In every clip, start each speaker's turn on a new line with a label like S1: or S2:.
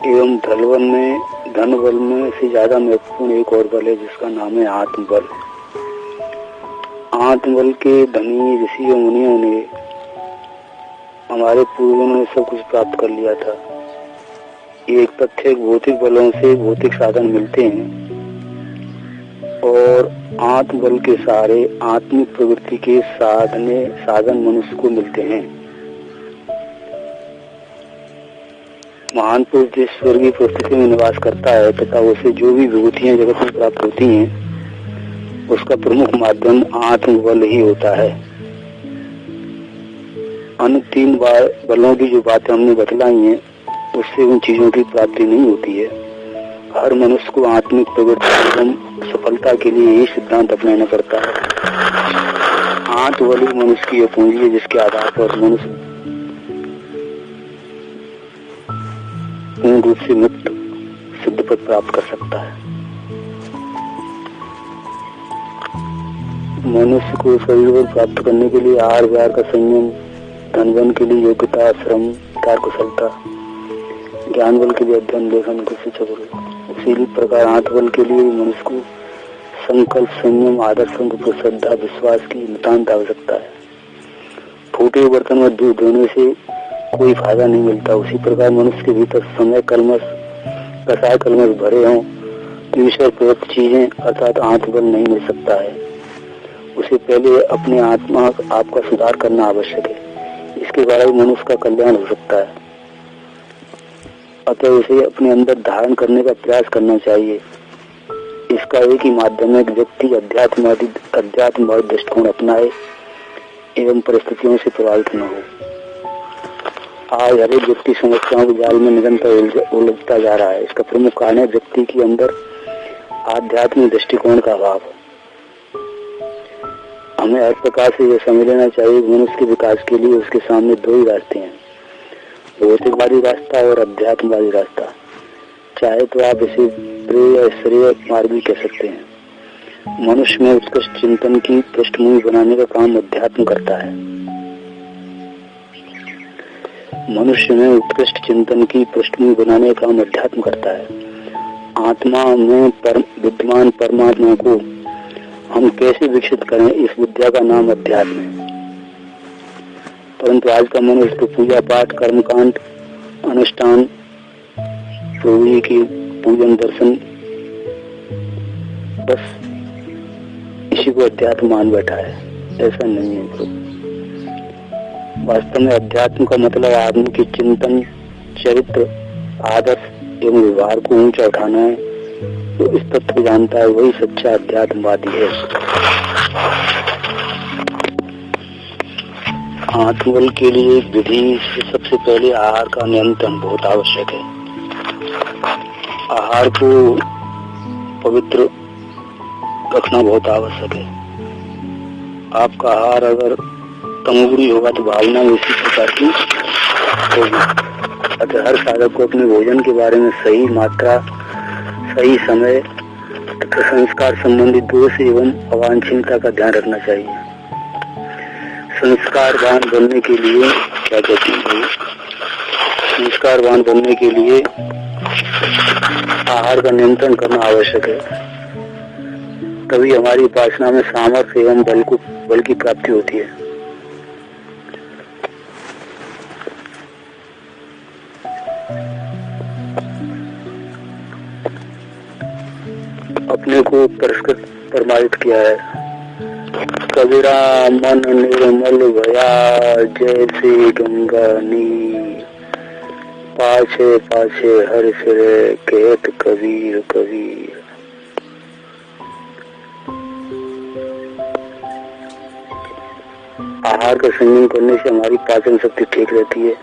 S1: एवं धन बल में से ज्यादा महत्वपूर्ण एक और बल है जिसका नाम है आत्मबल। आत्मबल के धनी ऋषियों मुनियों ने, हमारे पूर्वजों ने सब कुछ प्राप्त कर लिया था। एक तथ्य भौतिक बलों से भौतिक साधन मिलते हैं और आत्मबल के सारे आत्मिक प्रवृत्ति के साधन मनुष्य को मिलते हैं। महान पुरुष जिस स्वर्गीय परिस्थिति में निवास करता है तथा उसे जो भी विभूतियां जगत में प्राप्त होती हैं, उसका प्रमुख माध्यम आत्मबल ही होता है। अन्य तीन बलों की जो बातें हमने बतलाई हैं, उससे उन चीजों की प्राप्ति नहीं होती है। हर मनुष्य को आत्मिक प्रगति एवं सफलता के लिए यही सिद्धांत अपनाना पड़ता है। आत्मबल ही मनुष्य की पूंजी है जिसके आधार पर मनुष्य पूर्ण रूप से मुक्त सिद्ध पद प्राप्त कर सकता है। मनुष्य को शरीर बल प्राप्त करने के लिए आहार विहार का संयम, धन बल के लिए योग्यता, श्रम, कार्य कुशलता, ज्ञान बल के लिए अध्ययन, लेखन, कृषि, चतुर्थ। इसी प्रकार आत्मबल के लिए मनुष्य को संकल्प, संयम, आदर्शों को श्रद्धा, विश्वास की नितांत आवश्यकता है। फूटे बर्तन में दूध देने से कोई फायदा नहीं मिलता। उसी प्रकार मनुष्य के भीतर समय कसाय कलमश भरे हों, ईश्वर प्रदत्त चीजें अर्थात आत्मबल नहीं मिल सकता है। उसे पहले अपने आत्मा आपका सुधार करना आवश्यक है। इसके द्वारा ही मनुष्य का कल्याण हो सकता है। अतः उसे अपने अंदर धारण करने का प्रयास करना चाहिए। इसका एक ही माध्यम है कि व्यक्ति अध्यात्मवादी दृष्टिकोण अपनाए एवं परिस्थितियों से प्रभावित न हो। आज हर एक व्यक्ति समस्याओं के जाल में निरंतर उलझता जा रहा है। इसका प्रमुख कारण है व्यक्ति के अंदर आध्यात्मिक दृष्टिकोण का अभाव। हमें हर प्रकार से यह समझ लेना चाहिए कि मनुष्य के विकास के लिए उसके सामने दो ही रास्ते हैं, भौतिकवादी रास्ता और अध्यात्मवादी रास्ता। चाहे तो आप इसे प्रेय या श्रेय मार्ग भी कह सकते हैं। मनुष्य में उत्कृष्ट चिंतन की पृष्ठभूमि बनाने का काम अध्यात्म करता है। मनुष्य में उत्कृष्ट चिंतन की पृष्ठभूमि बनाने का काम अध्यात्म करता है। आत्मा में विद्यमान परमात्मा को हम कैसे विकसित करें, इस विद्या का नाम अध्यात्म है। परंतु आज का मनुष्य तो पूजा पाठ, कर्मकांड, अनुष्ठान, प्रभु जी की पूजन, दर्शन, बस इसी को अध्यात्म मान बैठा है। ऐसा नहीं है प्रभु। वास्तव में अध्यात्म का मतलब आदमी के चिंतन, चरित्र, आदर्श एवं व्यवहार को ऊंचा उठाना है। जो इस तत्व को जानता है वही सच्चा अध्यात्मवादी है। आत्मबल के लिए विधि से सबसे पहले आहार का नियंत्रण बहुत आवश्यक है। आहार को पवित्र रखना बहुत आवश्यक है। आपका आहार अगर तमोगुणी होगा तो भावना में इसी प्रकार की होगी। अतः हर साधक को अपने भोजन के बारे में सही मात्रा, सही समय तथा संस्कार संबंधी दोष एवं अवांछनीयता का ध्यान रखना चाहिए। संस्कारवान बनने के लिए क्या कहते हैं, संस्कारवान बनने के लिए आहार का नियंत्रण करना आवश्यक है। तभी हमारी उपासना में सामर्थ्य एवं बल की प्राप्ति होती है। अपने को परिष्कृत परमार्जित किया है। कबीरा मन निर्मल भया जैसे गंगा नीर, पाछे पाछे हर फिरे कहत कबीर कबीर। आहार का संयम करने से हमारी पाचन शक्ति ठीक रहती है।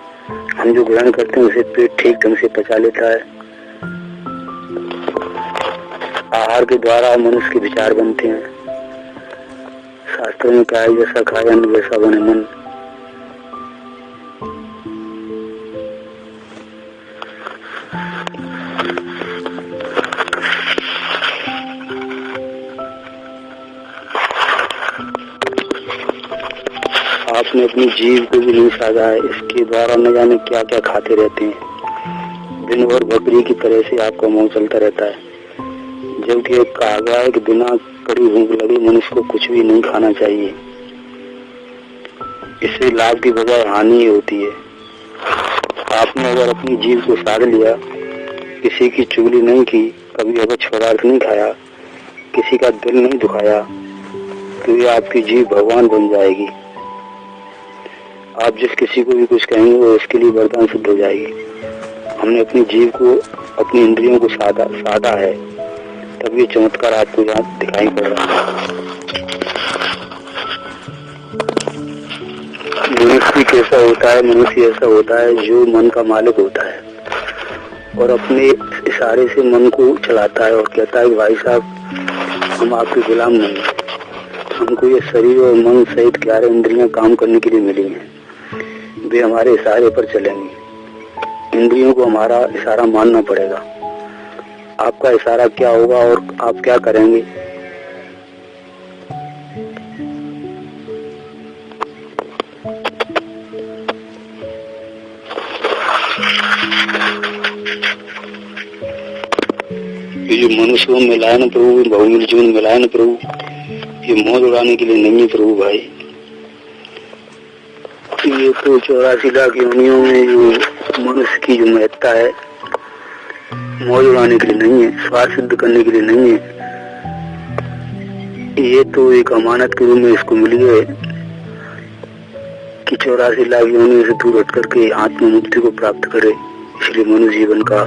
S1: हम जो ग्रहण करते हैं उसे पेट ठीक ढंग से पचा लेता है। आहार के द्वारा मनुष्य के विचार बनते हैं। शास्त्रों में कहा है जैसा खाए अन्न वैसा बने मन। आपने अपनी जीव को भी नहीं साधा है। इसके द्वारा न जाने क्या क्या खाते रहते हैं। दिन भर बकरी की तरह से आपका मुंह चलता रहता है, जबकि कहा गया है कि बिना कड़ी भूख लगे मनुष्य को कुछ भी नहीं खाना चाहिए। इससे लाभ की बजाय हानि ही होती है। आपने अगर अपनी जीभ को साध लिया, किसी की चुगली नहीं की, कभी अवैध पदार्थ नहीं खाया, किसी का दिल नहीं दुखाया, तो ये आपकी जीभ भगवान बन जाएगी। आप जिस किसी को भी कुछ कहेंगे वो उसके लिए वरदान सिद्ध हो जाएगी। हमने अपनी जीभ को, अपनी इंद्रियों को साधा है, तब ये चमत्कार आपको यहाँ दिखाई पड़ रहा है। मनुष्य कैसा होता है? मनुष्य ऐसा होता है जो मन का मालिक होता है और अपने इशारे से मन को चलाता है और कहता है कि भाई साहब, हम आपके गुलाम नहीं, हमको ये शरीर और मन सहित 11 इंद्रियां काम करने के लिए मिली हैं, वे हमारे इशारे पर चलेंगी। इंद्रियों को हमारा इशारा मानना पड़ेगा। आपका इशारा क्या होगा और आप क्या करेंगे? ये जो मनुष्य को मिलाए न प्रभु, बहुमिल जीवन मिलाए न प्रभु, ये मौज उड़ाने के लिए नहीं है प्रभु भाई। ये तो 84 लाख योनियों में जो मनुष्य की जो महत्ता है, मौज उड़ाने के लिए नहीं है, स्वार्थ सिद्ध करने के लिए नहीं है। ये तो एक अमानत के रूप में इसको मिली है कि 84 लाख योनियों से दूर हट करके आत्म मुक्ति को प्राप्त करे। इसलिए मनुष्य जीवन का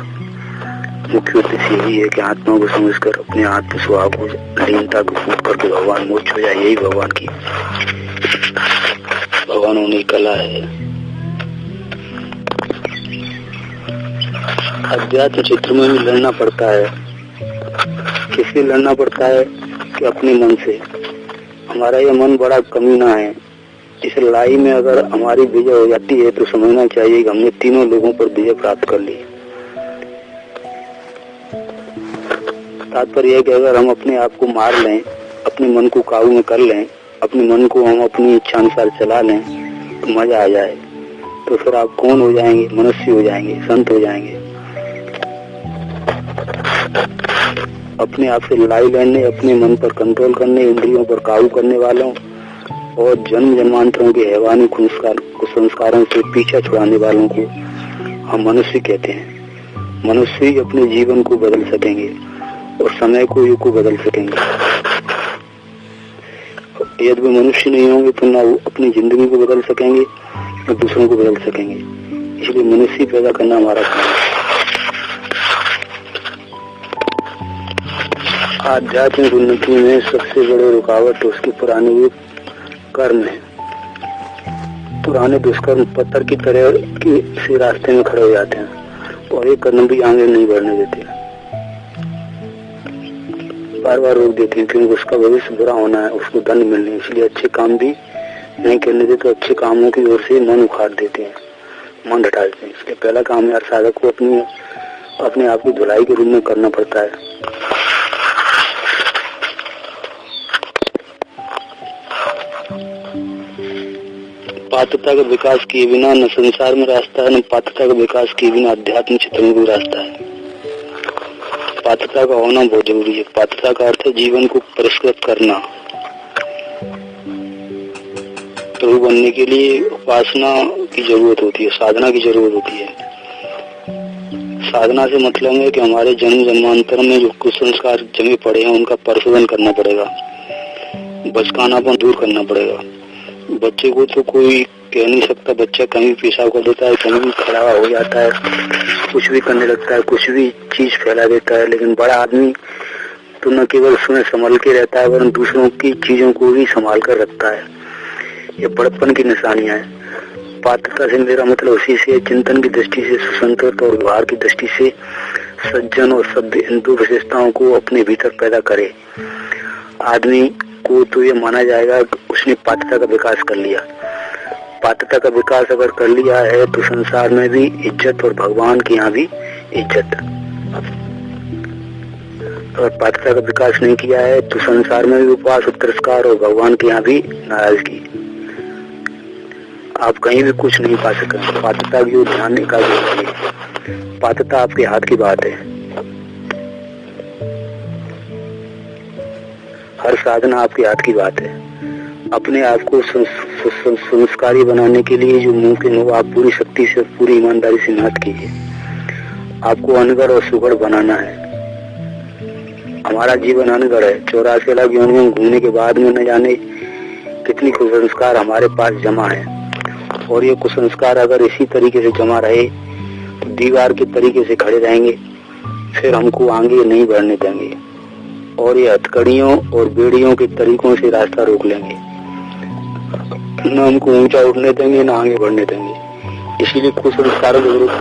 S1: मुख्य उद्देश्य यही है कि आत्मा को समझकर अपने आत्म स्वभाव को, लीनता को फूट करके भगवान मोक्ष हो जाए। यही भगवान होने की कला है। अध्यात्म क्षेत्र में भी लड़ना पड़ता है। किससे लड़ना पड़ता है? कि अपने मन से। हमारा ये मन बड़ा कमीना है। इस लड़ाई में अगर हमारी विजय हो जाती है तो समझना चाहिए कि हमने तीनों लोगों पर विजय प्राप्त कर ली। तात्पर्य है कि अगर हम अपने आप को मार लें, अपने मन को काबू में कर लें, अपने मन को हम अपनी इच्छा अनुसार चला लें तो मजा आ जाए। तो फिर आप कौन हो जाएंगे? मनुष्य हो जाएंगे, संत हो जाएंगे। अपने आप से लड़ाई लड़ने, अपने मन पर कंट्रोल करने, इंद्रियों पर काबू करने वालों और जन्म जन्मांतरों के हैवानी कुसंस्कारों से पीछा छुड़ाने वालों को हम मनुष्य कहते हैं। मनुष्य ही अपने जीवन को बदल सकेंगे और समय को, युग को बदल सकेंगे। यदि वे मनुष्य नहीं होंगे तो ना वो अपनी जिंदगी को बदल सकेंगे न दूसरों को बदल सकेंगे। इसलिए मनुष्य पैदा करना हमारा काम है। आध्यात्मिक उन्नति में सबसे बड़े रुकावट उसके पुराने कर्म है। पुराने दुष्कर्म पत्थर की तरह से रास्ते में खड़े हो जाते हैं और एक कदम भी आगे नहीं बढ़ने देते, बार बार रोक देते हैं, क्योंकि उसका भविष्य बुरा होना है, उसको दंड मिलने। इसलिए अच्छे काम भी नहीं करने देते, तो अच्छे कामों की ओर से मन उखाड़ देते हैं, मन हटा देते हैं। इसलिए पहला काम यार साधक को अपने आप की धुलाई के रूप में करना पड़ता है। पात्रता का विकास किए बिना न संसार में रास्ता है, न पात्रता का विकास किए बिना अध्यात्म क्षेत्र में भी रास्ता है। पात्रता का होना बहुत जरूरी है। पात्रता का अर्थ है जीवन को परिष्कृत करना। प्रभु बनने के लिए उपासना की जरूरत होती है, साधना की जरूरत होती है। साधना से मतलब है कि हमारे जन्म जन्मांतर में जो कुसंस्कार जमे पड़े हैं उनका परिशोधन करना पड़ेगा, बचकानापन दूर करना पड़ेगा। बच्चे को तो कोई कह नहीं सकता, बच्चा कहीं पेशाब कर देता है, कहीं भी खड़ा हो जाता है, कुछ भी करने लगता है, कुछ भी चीज फैला देता है। लेकिन बड़ा आदमी तो न केवल उसमें संभल के रहता है वरन दूसरों की चीजों को भी संभाल कर रखता है। ये बड़प्पन की निशानियां हैं। पात्रता से मेरा मतलब उसी से चिंतन की दृष्टि से सुसंतत और व्यवहार की दृष्टि से सज्जन और सभ्य इन दो विशेषताओं को अपने भीतर पैदा करे। आदमी को तो ये माना जाएगा कि उसने पात्रता का विकास कर लिया। पात्रता का विकास अगर कर लिया है तो संसार में भी इज्जत और भगवान के यहाँ भी इज्जत। अगर पात्रता का विकास नहीं किया है तो संसार में भी उपवास और तिरस्कार और भगवान के यहाँ भी नाराजगी। आप कहीं भी कुछ नहीं पा सकेंगे। पात्रता की ओर ध्यान एकाग्र करिए। पात्रता आपके हाथ की बात है। हर साधना आपके हाथ की बात है। अपने आप को संस्कारी बनाने के लिए जो मुमकिन हो आप पूरी शक्ति से, पूरी ईमानदारी से मेहनत कीजिए। आपको अनगढ़ और सुगढ़ बनाना है। हमारा जीवन अनगढ़ है। 84 लाख योनियों में घूमने के बाद में न जाने कितनी कुसंस्कार हमारे पास जमा है, और ये कुसंस्कार अगर इसी तरीके से जमा रहे तो दीवार के तरीके से खड़े रहेंगे, फिर हमको आगे नहीं बढ़ने देंगे, और ये हथकड़ियों और बेड़ियों के तरीकों से रास्ता रोक लेंगे। न हमको ऊंचा उठने देंगे, न आगे बढ़ने देंगे। इसीलिए कुसंस्कारों के विरुद्ध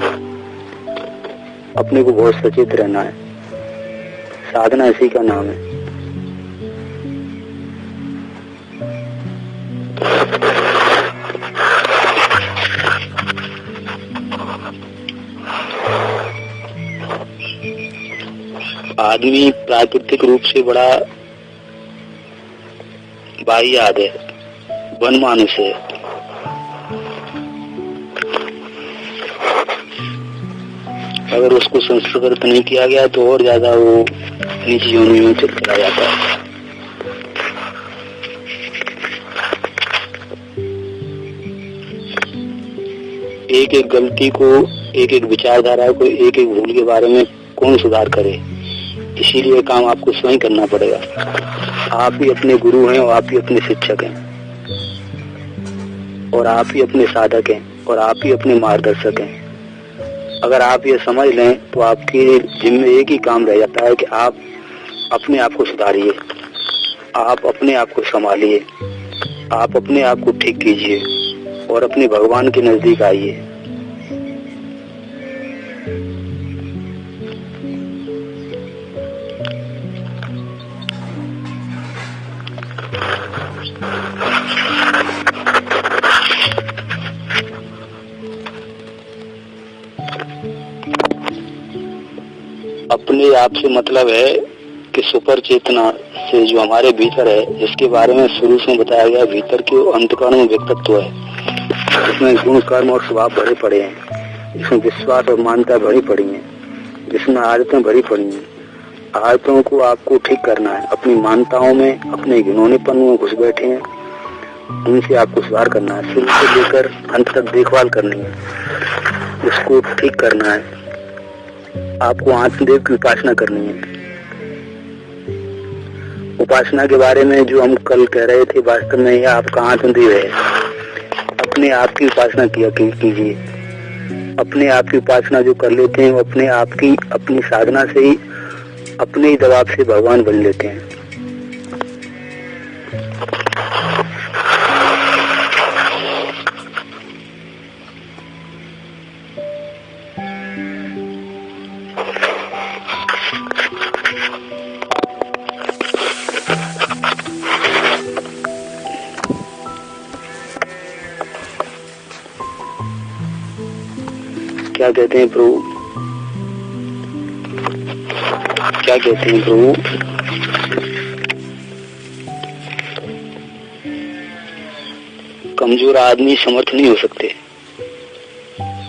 S1: अपने को बहुत सचेत रहना है। साधना इसी का नाम है। आदमी प्राकृतिक रूप से बड़ा बाह्याद है, वनमानुष है। अगर उसको संस्कृत नहीं किया गया तो और ज्यादा वो नीची योनि में चला जाता है। एक एक गलती को, एक एक विचारधारा को, एक एक भूल के बारे में कौन सुधार करे? इसीलिए काम आपको स्वयं करना पड़ेगा। आप ही अपने गुरु हैं, और आप ही अपने शिक्षक हैं, और आप ही अपने साधक हैं, और आप ही अपने मार्गदर्शक हैं। अगर आप ये समझ लें तो आपके जिम्मे एक ही काम रह जाता है कि आप अपने आप को सुधारिए, आप अपने आप को संभालिए, आप अपने आप को ठीक कीजिए, और अपने भगवान के नजदीक आइए। अपने आप से मतलब है कि सुपर चेतना से जो हमारे भीतर है, जिसके बारे में शुरू से बताया गया, भीतर के अंतकरण में व्यक्तित्व है, जिसमें गुण, कर्म और स्वभाव भरे पड़े हैं, जिसमें विश्वास और मान्यता भरी पड़ी है, जिसमें आदतें भरी पड़ी हैं। आदतों को आपको ठीक करना है। अपनी मान्यताओं में, अपने घिनौनेपन में घुस बैठे हैं, उनसे आपको सुधार करना है। शुरू से लेकर अंत तक देखभाल करनी है, उसको ठीक करना है। आपको आत्मदेव की उपासना करनी है। उपासना के बारे में जो हम कल कह रहे थे, वास्तव में यह आपका आत्मदेव है। अपने आप की उपासना किया कीजिए। अपने आप की उपासना जो कर लेते हैं वो अपने आप की, अपनी साधना से ही, अपने ही दबाव से भगवान बन लेते हैं। क्या कहते हैं प्रभु? क्या कहते हैं प्रभु? कमजोर आदमी समर्थ नहीं हो सकते।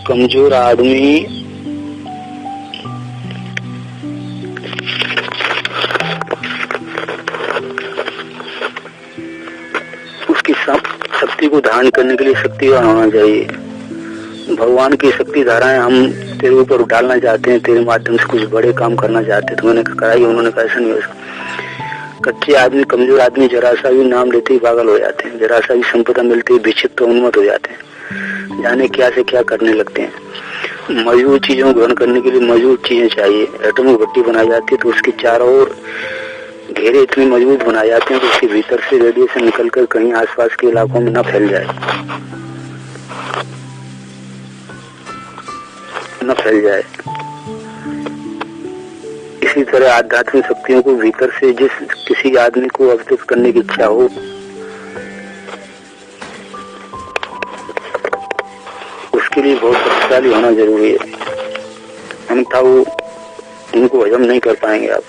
S1: कमजोर आदमी उसकी शक्ति को धारण करने के लिए शक्तिवान होना चाहिए। भगवान की शक्ति धाराएं हम तेरे ऊपर डालना चाहते हैं, तेरे माध्यम से कुछ बड़े काम करना चाहते हैं, तो मैंने कराई। उन्होंने कहा ऐसा नहीं हो सकता। कच्चे आदमी, कमजोर आदमी जरा सा भी नाम लेते ही पागल हो जाते हैं, जरा सा भी संपदा मिलते ही विक्षिप्त तो उन्मत्त हो जाते हैं, जाने क्या से क्या करने लगते हैं। मजबूत चीजों को ग्रहण करने के लिए मजबूत चीजें चाहिए। एटॉमिक भट्टी बनाई जाती है तो उसके चारों ओर घेरे इतने मजबूत बनाए जाते हैं तो उसके भीतर से रेडिएशन निकलकर कहीं आसपास के इलाकों में न फैल जाए, न फैल जाए। इसी तरह आध्यात्मिक शक्तियों को भीतर से जिस किसी आदमी को अवतरित करने की इच्छा हो, उसके लिए बहुत शक्तिशाली होना जरूरी है, अन्यथा वो उनको हजम नहीं कर पाएंगे आप।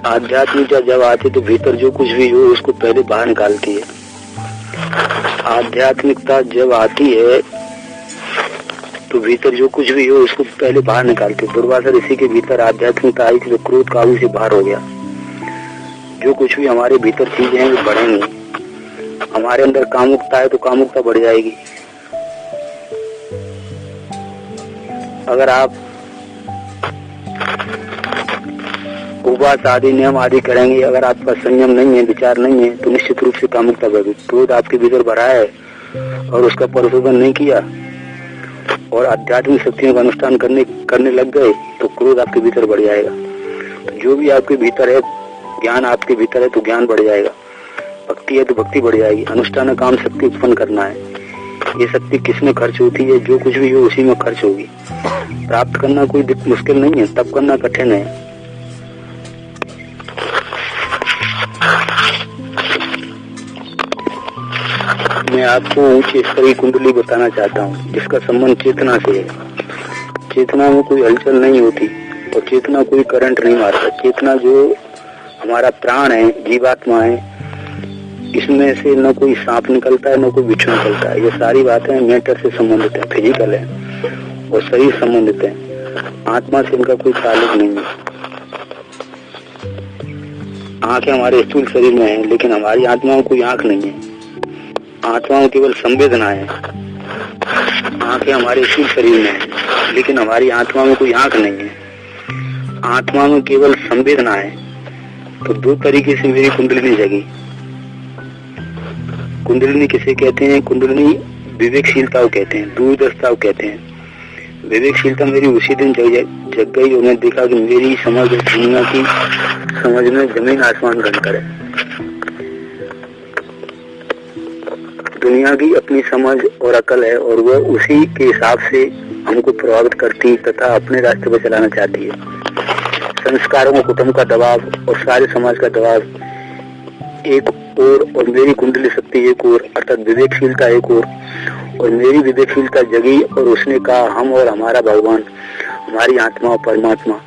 S1: आध्यात्मिकता जब आती तो भीतर जो कुछ भी हो उसको पहले बाहर निकालती है। आध्यात्मिकता जब आती है तो भीतर जो कुछ भी हो उसको पहले बाहर निकालती है। दुर्वासा ऋषि के भीतर आध्यात्मिकता आई थी तो क्रोध काबू से बाहर हो गया। जो कुछ भी हमारे भीतर चीजें हैं वो बढ़ेंगी। हमारे अंदर कामुकता है तो कामुकता बढ़ जाएगी। अगर आप उपवास आदि नियम आदि करेंगे, अगर आपका संयम नहीं है, विचार नहीं है, तो निश्चित रूप से कामुकता बढ़ेगी। क्रोध आपके भीतर भरा है और उसका परिशोधन नहीं किया और आध्यात्मिक शक्तियों का अनुष्ठान करने लग गए तो क्रोध आपके भीतर बढ़ जाएगा। तो जो भी आपके भीतर है, ज्ञान आपके भीतर है तो ज्ञान बढ़ जाएगा, भक्ति है तो भक्ति बढ़ जाएगी। अनुष्ठान काम शक्ति उत्पन्न करना है। ये शक्ति किसमें खर्च होती है? जो कुछ भी हो उसी में खर्च होगी। प्राप्त करना कोई मुश्किल नहीं है, तब करना कठिन है। मैं आपको ऊंची स्तरीय कुंडली बताना चाहता हूँ जिसका संबंध चेतना से है। चेतना में कोई हलचल नहीं होती और चेतना कोई करंट नहीं मारता। चेतना जो हमारा प्राण है, जीवात्मा है, इसमें से न कोई सांप निकलता है न कोई बिच्छू निकलता है। ये सारी बातें मैटर से संबंधित है, फिजिकल है और शरीर संबंधित है। आत्मा से इनका कोई ताल्लुक नहीं है। आंखें हमारे स्थूल शरीर में है लेकिन हमारी आत्मा में कोई आंख नहीं है। आत्मा में केवल संवेदना है। आंखें हमारे स्थूल शरीर में है लेकिन हमारी आत्मा में कोई आंख नहीं है। आत्मा में केवल संवेदना है। तो दो तरीके से मेरी कुंडलिनी जगी। कुंडलिनी किसे कहते हैं? कुंडलिनी विवेकशीलता कहते हैं, दूरदर्शिता कहते हैं। विवेकशीलता मेरी उसी दिन जग गई और मैं देखा कि मेरी समझ दुनिया की समझ में जमीन आसमान का अंतर है। दुनिया की अपनी समझ और अकल है और वह उसी के हिसाब से हमको प्रभावित करती तथा अपने रास्ते पर चलाना चाहती है। संस्कारों में कुटुंब का दबाव और सारे समाज का दबाव एक और मेरी कुंडली शक्ति एक और, अर्थात विवेकशीलता एक और मेरी विवेकशीलता जगी और उसने कहा हम और हमारा भगवान, हमारी आत्मा और परमात्मा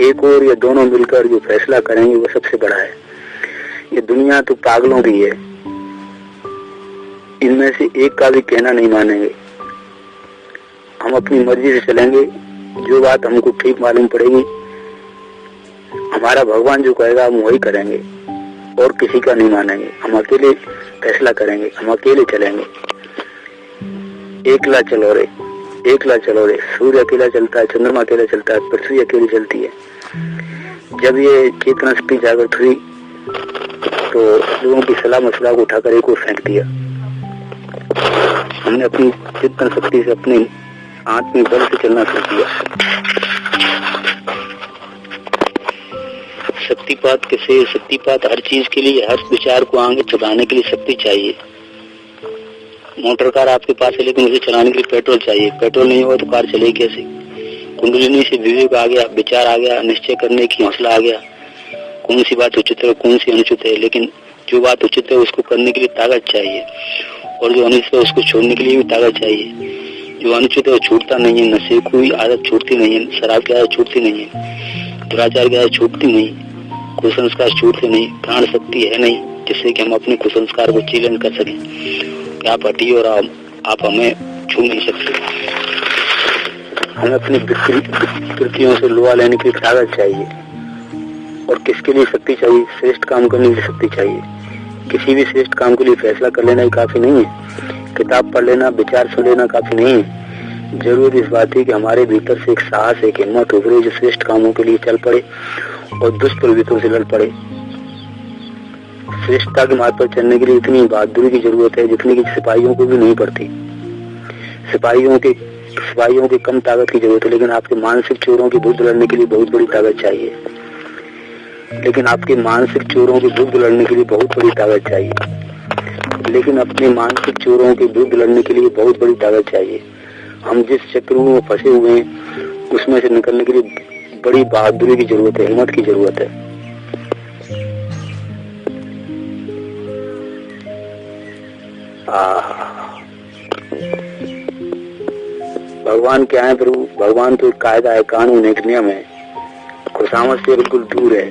S1: एक और, या दोनों मिलकर जो फैसला करेंगे वो सबसे बड़ा है। ये दुनिया तो पागलों की है, इनमें से एक का भी कहना नहीं मानेंगे। हम अपनी मर्जी से चलेंगे, जो बात हमको ठीक मालूम पड़ेगी, हमारा भगवान जो कहेगा हम वही करेंगे और किसी का नहीं मानेंगे। हम अकेले फैसला करेंगे, हम अकेले चलेंगे। एकला चलो रे, एकला चलो रे। सूर्य अकेला चलता है, चंद्रमा अकेला चलता है, पृथ्वी अकेली चलती है। जब ये चेतना शक्ति जागृत हुई तो लोगों की सलाह मसला को उठाकर एक और फेंक दिया। हमने अपनी चेतन शक्ति से अपने आत्मिक बल से चलना शुरू किया। शक्तिपात कैसे? शक्तिपात हर चीज के लिए, हर विचार को आगे चलाने के लिए शक्ति चाहिए। मोटर कार आपके पास है लेकिन उसे चलाने के लिए पेट्रोल चाहिए। पेट्रोल नहीं हुआ तो कार चलेगी कैसे? कुंडलिनी से विवेक आ गया, विचार आ गया, निश्चय करने की हौसला आ गया। कौन सी बात उचित है, कौन सी अनुचित है। लेकिन जो बात उचित है उसको करने के लिए ताकत चाहिए और जो अनुचित है उसको छोड़ने के लिए भी ताकत चाहिए। जो अनुचित है वो छूटता नहीं है। नशे की आदत छूटती नहीं है, शराब की आदत छूटती नहीं है, दुराचार की आदत छूटती नहीं, कुसंस्कार छूटते नहीं। प्राण शक्ति है नहीं जिससे कि हम अपने कुसंस्कार को चीलन कर सकें कि आप हटिए और आप हमें छू नहीं सकते। हमें अपनी विकृतियों से लोहा लेने की ताकत चाहिए। और किसके लिए शक्ति चाहिए? श्रेष्ठ काम करने की शक्ति चाहिए। किसी भी श्रेष्ठ काम के लिए फैसला कर लेना ही काफी नहीं है। किताब पढ़ लेना, विचार सुन लेना काफी नहीं है। जरूर इस बात है कि हमारे भीतर से एक साहस, एक हिम्मत उभरे जो श्रेष्ठ कामों के लिए चल पड़े और दुष्ट प्रवृत्तियों से लड़ पड़े। श्रेष्ठता के मार्ग पर चलने के लिए इतनी बहादुरी की जरूरत है जितनी कि सिपाहियों को भी नहीं पड़ती। सिपाहियों की कम ताकत की जरूरत है, लेकिन आपके मानसिक चोरों की विरुद्ध लड़ने के लिए बहुत बड़ी ताकत चाहिए। लेकिन अपने मानसिक चोरों के विरुद्ध लड़ने के लिए बहुत बड़ी ताकत चाहिए। हम जिस चक्रों में फंसे हुए हैं उसमें से निकलने के लिए बड़ी बहादुरी की जरूरत है, हिम्मत की जरूरत है। भगवान क्या है प्रभु? भगवान तो एक कायदा है, कानून, एक नियम है। खुशामद से बिल्कुल दूर है।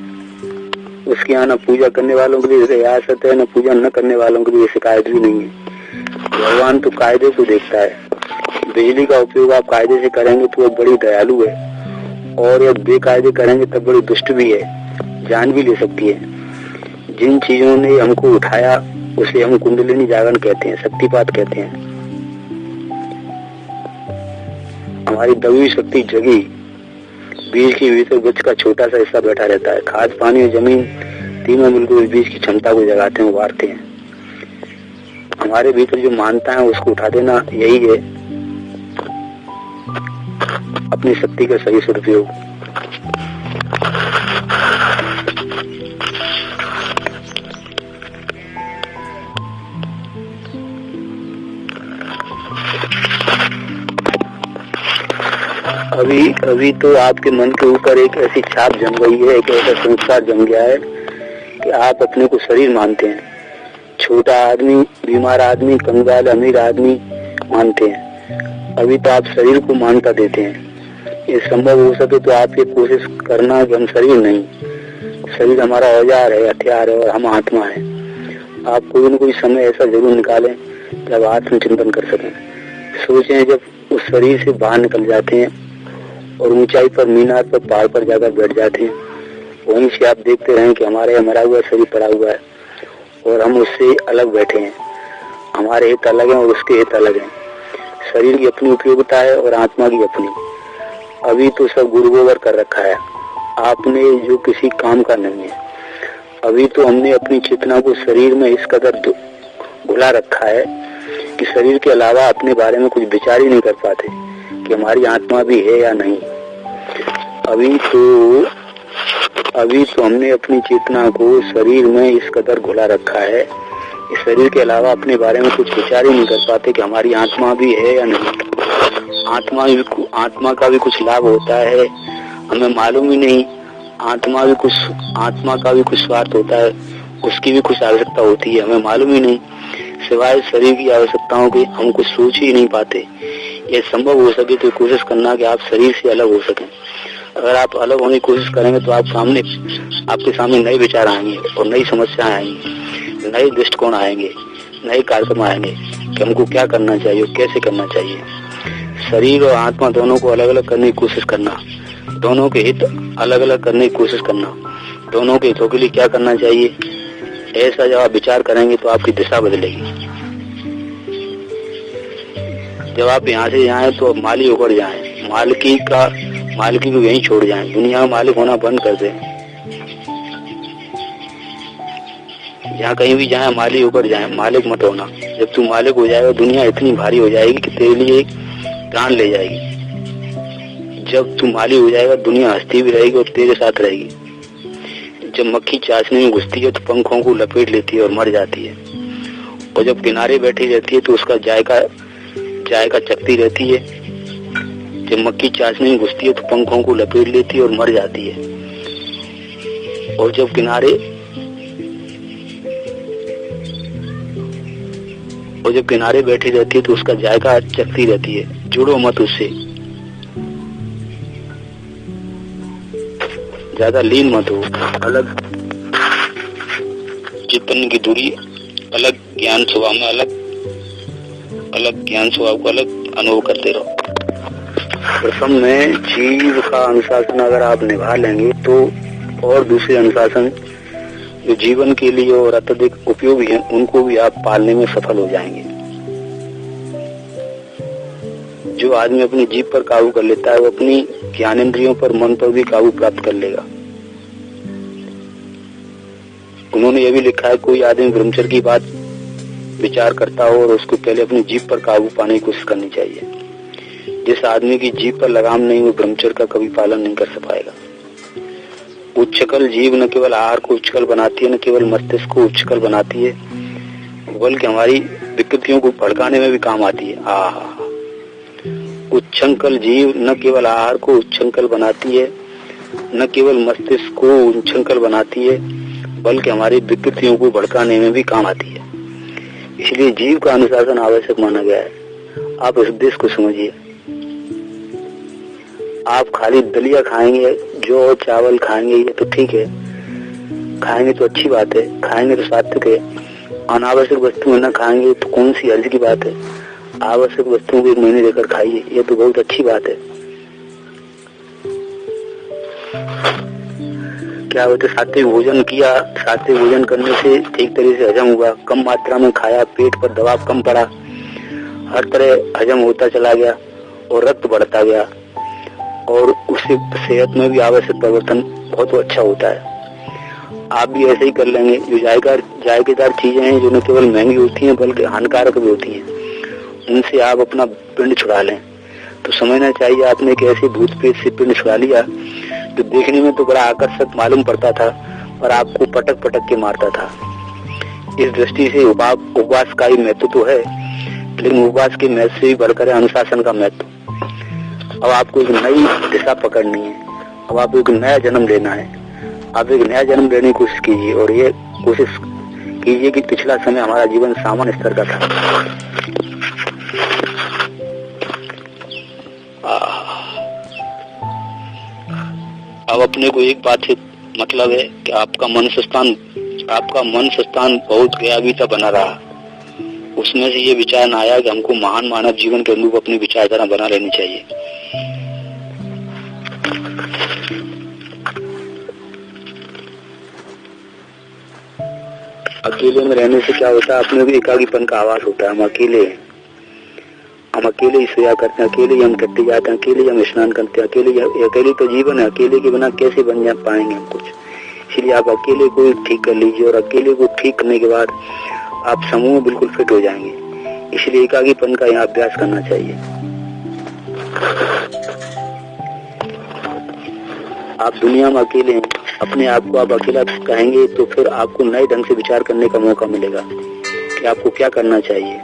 S1: उसके यहाँ न पूजा करने वालों के लिए रियासत है, न पूजा न करने वालों के लिए शिकायत भी नहीं है। भगवान तो कायदे को देखता है। बिजली का उपयोग आप कायदे से करेंगे तो वो बड़ी दयालु है, और जब बेकायदे करेंगे तब बड़ी दुष्ट भी है, जान भी ले सकती है। जिन चीजों ने हमको उठाया उसे हम कुंडलिनी जागरण कहते हैं, शक्तिपात कहते हैं। हमारी दबी शक्ति जगी, बीज के भीतर वृक्ष का छोटा सा हिस्सा बैठा रहता है। खाद, पानी और जमीन तीनों मिलकर बीज की क्षमता को जगाते हैं, उभारते हैं। हमारे भीतर जो मानता है उसको उठा देना, यही है अपनी शक्ति का सही सदुपयोग। अभी तो आपके मन के ऊपर एक ऐसी छाप जम गई है, एक ऐसा संस्कार जम गया है कि आप अपने को शरीर मानते हैं। छोटा आदमी, बीमार आदमी, कंगाल, अमीर आदमी मानते हैं। अभी तो आप शरीर को मान्यता देते हैं। ये संभव हो सके तो आप ये कोशिश करना कि हम शरीर नहीं, शरीर हमारा औजार है, हथियार है, और हम आत्मा है। आप कोई न कोई समय ऐसा जरूर निकालें जब आत्मचिंतन कर सकें। सोचें जब उस शरीर से बाहर निकल जाते हैं और ऊंचाई पर, मीनार पर, पहाड़ पर जाकर बैठ जाते हैं, वहीं से आप देखते रहें कि हमारे मरा हुआ शरीर पड़ा हुआ है और हम उससे अलग बैठे हैं। हमारे हित अलग हैं और उसके हित अलग हैं। शरीर की अपनी उपयोगिता है और आत्मा की अपनी। अभी तो सब गुरुगोबर कर रखा है आपने, जो किसी काम का नहीं है। अभी तो हमने अपनी चेतना को शरीर में इस कदर भुला रखा है कि शरीर के अलावा अपने बारे में कुछ विचार ही नहीं कर पाते कि हमारी आत्मा भी है या नहीं। अभी तो हमने अपनी चेतना को शरीर में इस कदर घुला रखा है कि शरीर के अलावा अपने बारे में कुछ विचार ही नहीं कर पाते कि हमारी आत्मा भी है या नहीं। आत्मा का भी कुछ लाभ होता है, हमें मालूम ही नहीं। आत्मा का भी कुछ स्वार्थ होता है, उसकी भी कुछ आवश्यकता होती है, हमें मालूम ही नहीं। सिवाय शरीर की आवश्यकताओं के हम कुछ सोच ही नहीं पाते। ये संभव हो सके तो कोशिश करना कि आप शरीर से अलग हो सकें। अगर आप अलग होने की कोशिश करेंगे तो आपके सामने नए विचार आएंगे और नई समस्याएं आएंगी, नए दृष्टिकोण आएंगे, नए कार्यक्रम आएंगे कि हमको क्या करना चाहिए और कैसे करना चाहिए। शरीर और आत्मा दोनों को अलग अलग करने की कोशिश करना, दोनों के हित अलग अलग करने की कोशिश करना, दोनों के हितों के लिए क्या करना चाहिए, ऐसा जब आप विचार करेंगे तो आपकी दिशा बदलेगी। जब आप यहाँ से जाएं तो माली होकर जाएं, मालिकी को यहीं छोड़ जाएं, दुनिया में मालिक होना बंद कर दें। जहाँ कहीं भी जाएं माली होकर जाएं, मालिक मत होना। जब तू मालिक हो जाएगा दुनिया इतनी भारी हो जाएगी कि तेरे लिए प्राण ले जाएगी। जब तू माली हो जाएगा दुनिया हंसती भी रहेगी और तेरे साथ रहेगी। जब मक्खी चाशनी में घुसती है तो पंखों को लपेट लेती है और मर जाती है, और जब किनारे बैठी रहती है तो उसका जायका चखती रहती है। जब मक्खी चाशनी में घुसती है तो पंखों को लपेट लेती है और मर जाती है, और जब किनारे बैठी रहती है तो उसका जायका चखती रहती है। जुड़ो मत उससे, ज्यादा लीन मत हो, अलग चिंतन की दूरी, अलग ज्ञान स्वभाव में अलग ज्ञान स्वभाव को अलग अनुभव करते रहो। प्रथम में जीव का अनुशासन अगर आप निभा लेंगे तो और दूसरे अनुशासन जो जीवन के लिए और अत्यधिक उपयोगी हैं उनको भी आप पालने में सफल हो जाएंगे। जो आदमी अपनी जीभ पर काबू कर लेता है वो अपनी ज्ञानेंद्रियों पर, मन पर भी काबू प्राप्त कर लेगा। उन्होंने ये भी लिखा है कोई आदमी ब्रह्मचर्य की बात विचार करता हो और उसको पहले अपनी जीभ पर काबू पाने की कोशिश करनी चाहिए। जिस आदमी की जीभ पर लगाम नहीं वो ब्रह्मचर्य का कभी पालन नहीं कर पाएगा। उच्छकल जीव न केवल आहार को उच्छकल बनाती है, न केवल मस्तिष्क को उच्छकल बनाती है, बल्कि हमारी विकृतियों को भड़काने में भी काम आती है। उच्छृंखल जीव न केवल आहार को उच्छृंखल बनाती है, न केवल मस्तिष्क को उच्छृंखल बनाती है, बल्कि हमारी विकृतियों को भड़काने में भी काम आती है। इसलिए जीव का अनुशासन आवश्यक माना गया है। आप इस उद्देश्य को समझिए। आप खाली दलिया खाएंगे, जो चावल खाएंगे ये तो ठीक है, खाएंगे तो अच्छी बात है, खाएंगे तो सात्विक है। अनावश्यक वस्तुएं न खाएंगे तो कौन सी हर्ज की बात है। आवश्यक वस्तुओं को 1 महीने लेकर खाइए, ये तो बहुत अच्छी बात है। क्या होता है, सात्विक भोजन किया, सात्विक भोजन करने से ठीक तरह से हजम हुआ, कम मात्रा में खाया, पेट पर दबाव कम पड़ा, हर तरह हजम होता चला गया और रक्त बढ़ता गया और उससे सेहत में भी आवश्यक परिवर्तन बहुत अच्छा होता है। आप भी ऐसे ही कर लेंगे। जो जायकेदार चीजें हैं जो न केवल महंगी होती हैं बल्कि हानिकारक भी होती हैं, उनसे आप अपना पिंड छुड़ा लें। तो समझना चाहिए आपने कि ऐसे भूत प्रेत से पिंड छुड़ा लिया जो देखने में तो बड़ा आकर्षक मालूम पड़ता था पर आपको पटक पटक के मारता था। इस दृष्टि से उपवास का ही महत्व तो है, लेकिन उपवास के महत्व से भी बढ़कर अनुशासन का महत्व। अब आपको एक नई दिशा पकड़नी है, अब आपको एक नया जन्म लेना है। आप एक नया जन्म लेने की कोशिश कीजिए और ये कोशिश कीजिए कि पिछला समय हमारा जीवन सामान्य स्तर का था। अब अपने को एक बात से मतलब है कि आपका मन संस्थान बहुत गया बना रहा। उसमें से ये विचार न आया कि हमको महान मानव जीवन के अनुरूप अपनी विचारधारा बना लेनी चाहिए। अकेले में रहने से क्या होता है, अपने भी एकाकीपन का आवाज होता है। हम अकेले ही सोया करते हैं, अकेले ही हम टट्टी जाते हैं, अकेले ही हम स्नान करते हैं, अकेले तो जीवन है। अकेले के बिना कैसे बन जा पाएंगे हम कुछ। इसलिए आप अकेले को ठीक कर लीजिए और अकेले को ठीक करने के बाद आप समूह में बिल्कुल फिट हो जाएंगे। इसलिए एकाकीपन का यहाँ अभ्यास करना चाहिए। आप दुनिया में अकेले हैं, अपने आप को आप अकेला कहेंगे तो फिर आपको नए ढंग से विचार करने का मौका मिलेगा कि आपको क्या करना चाहिए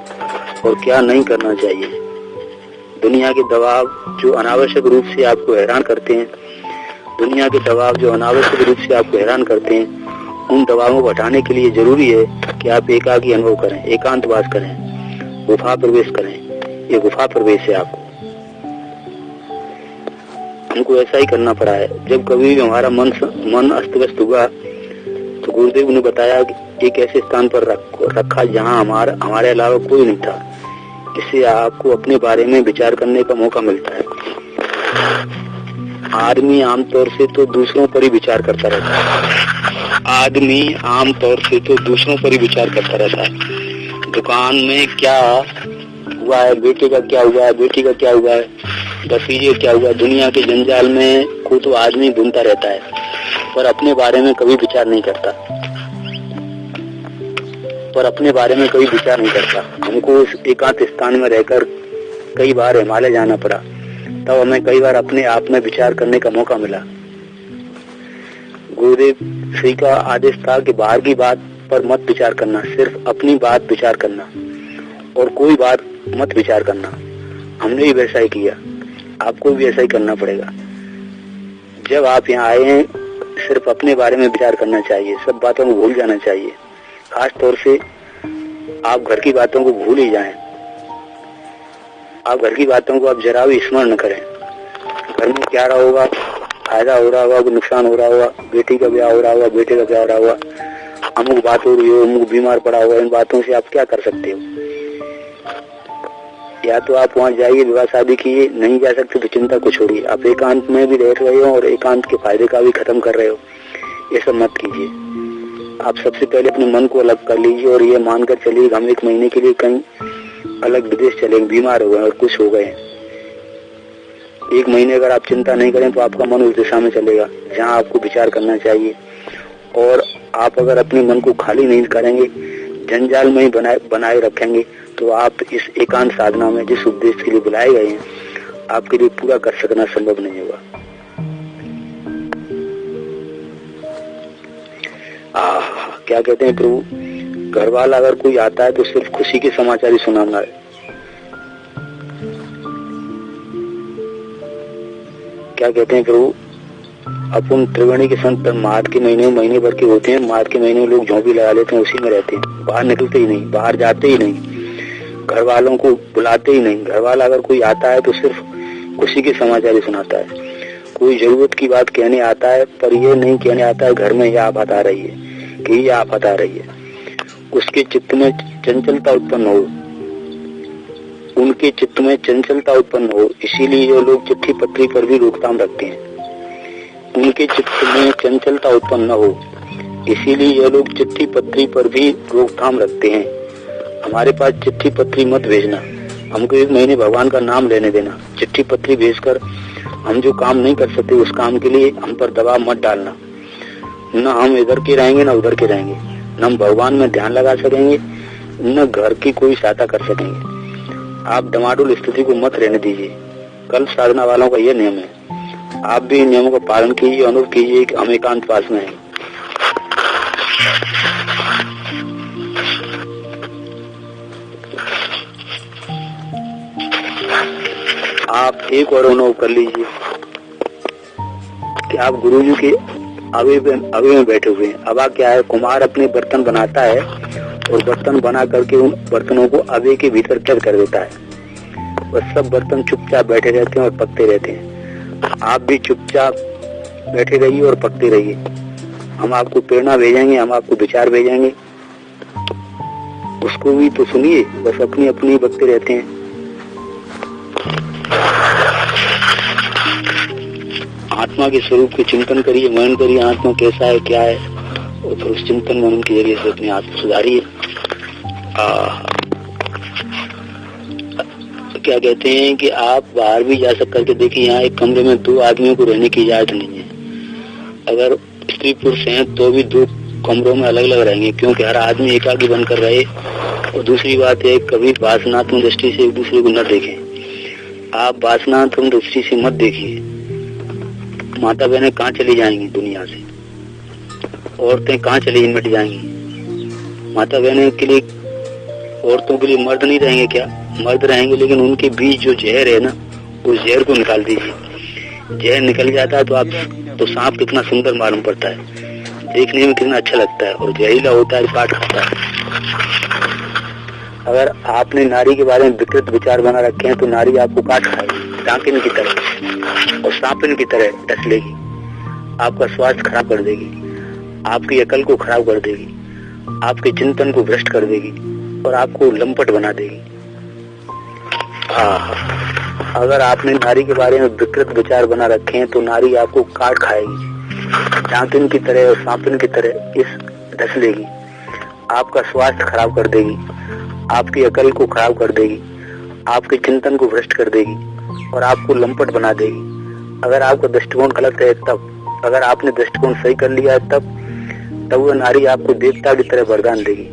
S1: और क्या नहीं करना चाहिए। दुनिया के दबाव जो अनावश्यक रूप से आपको हैरान करते हैं, उन दबावों को हटाने के लिए जरूरी है कि आप एकाकी अनुभव करें, एकांतवास करें, गुफा प्रवेश करें। ये गुफा प्रवेश है। आपको हमको ऐसा ही करना पड़ा है। जब कभी भी हमारा मन अस्त व्यस्त हुआ तो गुरुदेव ने बताया कि एक ऐसे स्थान पर रखा जहाँ हमारे अलावा कोई नहीं था। इससे आपको अपने बारे में विचार करने का मौका मिलता है। आदमी आमतौर से तो दूसरों पर ही विचार करता रहता है। दुकान में क्या हुआ है, बेटे का क्या हुआ है, बेटी का क्या हुआ है, नतीजे क्या हुआ, दुनिया के जंजाल में को तो आदमी घूमता रहता है पर अपने बारे में कभी विचार नहीं करता। हमको उस एकांत स्थान में रहकर कई बार हिमालय जाना पड़ा, तब हमें कई बार अपने आप में विचार करने का मौका मिला। गुरुदेव श्री का आदेश था कि बाहर की बात पर मत विचार करना, सिर्फ अपनी बात विचार करना और कोई बात मत विचार करना। हमने भी वैसा ही किया, आपको भी ऐसा ही करना पड़ेगा। जब आप यहाँ आए हैं सिर्फ अपने बारे में विचार करना चाहिए, सब बातों को भूल जाना चाहिए। खास तौर से आप घर की बातों को भूल ही जाएं। आप घर की बातों को आप जरा भी स्मरण न करें। घर में क्या रहा होगा, फायदा हो रहा होगा, नुकसान हो रहा होगा, बेटी का ब्याह हो रहा होगा, बेटे का ब्याह हो रहा होगा, अमुक बात हो रही हो, अमुक बीमार पड़ा होगा, इन बातों से आप क्या कर सकते हो। या तो आप वहाँ जाइए, विवाह शादी कीजिए, नहीं जा सकते तो चिंता को छोड़िए। आप एकांत में भी रह रहे हो और एकांत के फायदे का भी खत्म कर रहे हो, ये सब मत कीजिए। आप सबसे पहले अपने मन को अलग कर लीजिए और ये मानकर चलिए हम 1 महीने के लिए कहीं अलग विदेश चलेंगे, बीमार हो गए और कुछ हो गए। 1 महीने अगर आप चिंता नहीं करें तो आपका मन उस दिशा में चलेगा जहाँ आपको विचार करना चाहिए। और आप अगर अपने मन को खाली नहीं करेंगे, जंजाल में ही बनाए रखेंगे, तो आप इस एकांत साधना में जिस उद्देश्य के लिए बुलाए गए हैं आपके लिए पूरा कर सकना संभव नहीं होगा। क्या कहते हैं प्रभु, घर वाला अगर कोई आता है तो सिर्फ खुशी के समाचार ही सुनाना है। क्या कहते हैं प्रभु, अपन त्रिवेणी के संत मार्च के महीने भर के होते हैं। मार्च के महीने में लोग झोंपड़ी लगा लेते हैं, उसी में रहते हैं, बाहर निकलते ही नहीं, बाहर जाते ही नहीं, घर वालों को बुलाते ही नहीं। घर वाला अगर कोई आता है तो सिर्फ खुशी के समाचार ही सुनाता है। कोई जरूरत की बात कहने आता है, पर यह नहीं कहने आता है घर में यह आफत आ रही है कि यह आफत आ रही है। उसके चित्त में चंचलता उत्पन्न हो, उनके चित्त में चंचलता उत्पन्न हो, इसीलिए ये लोग चिट्ठी पत्री पर भी रोकथाम रखते हैं। उनके चित्त में चंचलता उत्पन्न न हो, इसीलिए ये लोग चिट्ठी पत्री पर भी रोकथाम रखते हैं। हमारे पास चिट्ठी पत्री मत भेजना, हमको 1 महीने भगवान का नाम लेने देना। चिट्ठी पत्री भेजकर हम जो काम नहीं कर सकते उस काम के लिए हम पर दबाव मत डालना। न हम इधर के रहेंगे न उधर के रहेंगे, न हम भगवान में ध्यान लगा सकेंगे, न घर की कोई सहायता कर सकेंगे। आप डमाडोल स्थिति को मत रहने दीजिए। कल साधना वालों का यह नियम है, आप भी इन नियमों का पालन कीजिए, अनुभव कीजिए कि हम एकांत पास में हैं। आप एक और अनुभव कर लीजिए कि आप गुरुजी के अवे में बैठे हुए हैं। अवा क्या है? कुम्हार अपने बर्तन बनाता है और बर्तन बना करके उन बर्तनों को अवे के भीतर कैद कर देता है। वह सब बर्तन चुपचाप बैठे रहते हैं और पकते रहते हैं। आप भी चुपचाप बैठे रहिए और पकते रहिए। हम आपको प्रेरणा भेजेंगे, हम आपको विचार भेजेंगे, उसको भी तो सुनिए, बस अपनी अपनी बकते रहते हैं। आत्मा के स्वरूप के चिंतन करिए, मनन करिए, आत्मा कैसा है क्या है, और फिर उस चिंतन मनन के जरिए से अपने आत्मा सुधारिए। क्या कहते हैं कि आप बाहर भी जा सक करके देखिए, यहाँ एक कमरे में 2 आदमियों को रहने की इजाजत नहीं है। अगर स्त्री पुरुष हैं तो भी 2 कमरों में अलग अलग रहेंगे, क्योंकि हर आदमी एकाकी बनकर रहे। और दूसरी बात है, कभी वासनात्मक दृष्टि से एक दूसरे को न देखें। आप वासनात्मक दृष्टि से मत देखिए। माता बहनें कहाँ चली जाएंगी दुनिया से, औरतें कहाँ चली मिट जाएंगी। माता बहनें के लिए, औरतों के लिए मर्द नहीं रहेंगे क्या? मर्द रहेंगे, लेकिन उनके बीच जो जहर है ना, उस जहर को निकाल दीजिए। जहर निकल जाता है तो आप तो सांप कितना सुंदर मालूम पड़ता है, देखने में कितना अच्छा लगता है, और जहरीला होता है, काट खाता है। अगर आपने नारी के बारे में विकृत विचार बना रखे हैं तो नारी आपको काट खाएगी, डाकिन की तरह और सांपिन की तरह डस लेगी। आपका स्वास्थ्य खराब कर देगी, आपकी अकल को खराब कर देगी, आपके चिंतन को भ्रष्ट कर देगी और आपको लंपट बना देगी। अगर आपने नारी के बारे में विकृत विचार बना रखे हैं तो नारी आपको काट खाएगी, डाकिन की तरह और सांपिन की तरह इस डस लेगी। आपका स्वास्थ्य खराब कर देगी, आपकी अकल को खराब कर देगी, आपके चिंतन को भ्रष्ट कर देगी और आपको लंपट बना देगी। अगर आपका दृष्टिकोण गलत है तब, अगर आपने दृष्टिकोण सही कर लिया है तब वह नारी आपको देवता की तरह वरदान देगी।